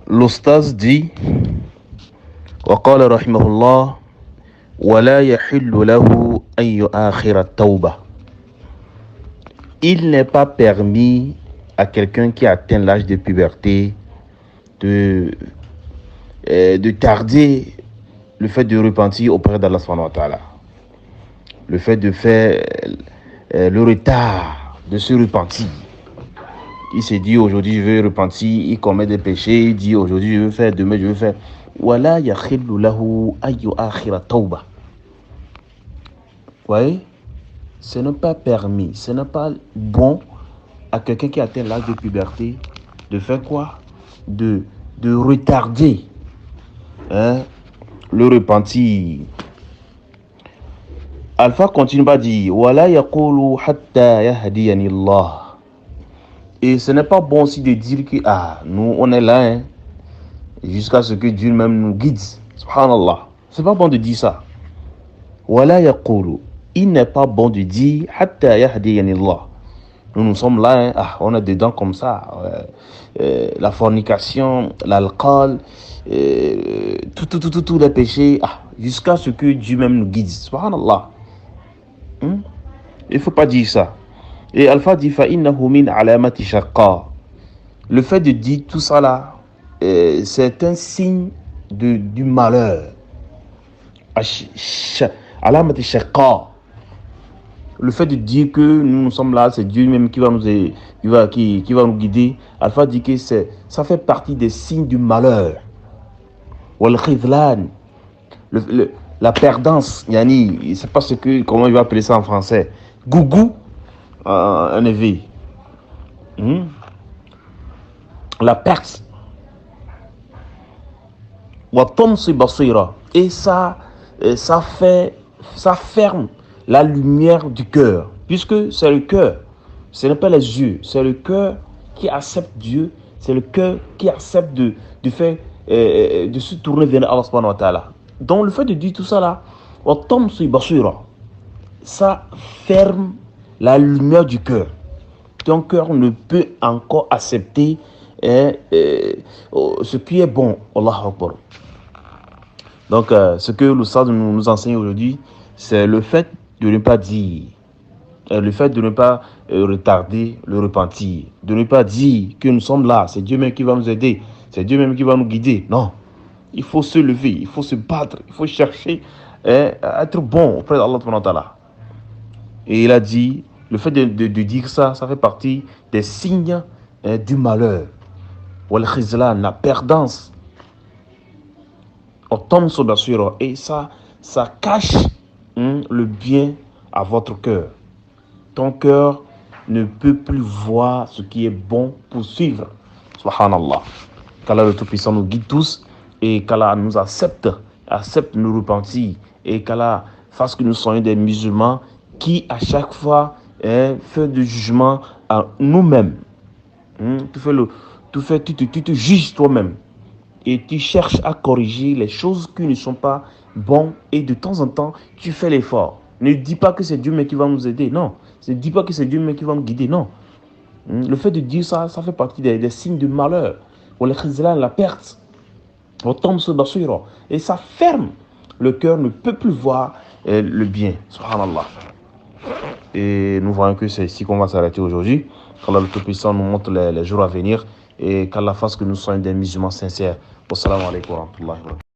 L'Oustaz dit وقال رحمه الله ولا يحل له أن يؤخر التوبة. Il n'est pas permis à quelqu'un qui atteint l'âge de puberté de tarder le fait de repentir auprès d'Allah subhanahu wa ta'ala. Le fait de faire le retard de se repentir. Il s'est dit aujourd'hui je vais repentir, il commet des péchés, il dit aujourd'hui je vais faire, demain je vais faire. Wala yakhillu lahu an yu'akhira tawba. Vous voyez, ce n'est pas permis, ce n'est pas bon à quelqu'un qui atteint l'âge de puberté de faire quoi? De retarder le repentir. Alpha continue à dire wala yaqulu hatta yahdiyani Allah. Et ce n'est pas bon aussi de dire que nous on est là jusqu'à ce que Dieu même nous guide. Subhanallah. C'est pas bon de dire ça. Wala yaqulu. Il n'est pas bon de dire hatta yahdiyani Allah. Nous sommes là, on est dedans comme ça. La fornication, l'alcool, tous les péchés, jusqu'à ce que Dieu même nous guide. Subhanallah. Il ne faut pas dire ça. Et Alpha dit فَإِنَّهُ مِنْ عَلَامَةِ شَقَّى. Le fait de dire tout ça là, c'est un signe du malheur. عَلَامَةِ شَقَّى. Le fait de dire que nous sommes là, c'est Dieu même qui va nous guider. Alpha dit que ça fait partie des signes du malheur. وَالْخِذْلَانِ. La perdance, yani, c'est pas comment il va appeler ça en français. Gougou. Un éveil. La perte. Et ça ferme la lumière du cœur, puisque c'est le cœur, ce n'est pas les yeux, c'est le cœur qui accepte Dieu, c'est le cœur qui accepte de se tourner vers Allah subhanahu wa ta'ala. Donc le fait de dire tout ça là, ça ferme la lumière du cœur. Ton cœur ne peut encore accepter ce qui est bon. Allahu Akbar. Donc, ce que l'Oustaz nous enseigne aujourd'hui, c'est le fait de ne pas dire, le fait de ne pas retarder le repentir, de ne pas dire que nous sommes là, c'est Dieu même qui va nous aider, c'est Dieu même qui va nous guider. Non, il faut se lever, il faut se battre, il faut chercher à être bon auprès d'Allah subhanahu wa ta'ala. Et il a dit, le fait de dire ça, ça fait partie des signes du malheur. La perdance. Et ça cache le bien à votre cœur. Ton cœur ne peut plus voir ce qui est bon pour suivre. Subhanallah. Qu'Allah le Tout-Puissant nous guide tous et qu'Allah nous accepte nous repentir et qu'Allah fasse que nous soyons des musulmans qui à chaque fois fait du jugement à nous-mêmes. Tu te juges toi-même et tu cherches à corriger les choses qui ne sont pas bonnes et de temps en temps tu fais l'effort. Ne dis pas que c'est Dieu mais qui va nous aider, non. Ne dis pas que c'est Dieu mais qui va nous guider, non. Le fait de dire ça, ça fait partie des signes de malheur. La perte. Et ça ferme. Le cœur ne peut plus voir le bien. Subhanallah. Et nous voyons que c'est ici qu'on va s'arrêter aujourd'hui. Qu'Allah le Tout-Puissant nous montre les jours à venir et qu'Allah fasse que nous soyons des musulmans sincères. Wassalamu alaikum wa rahmatullahi wa barakatuh.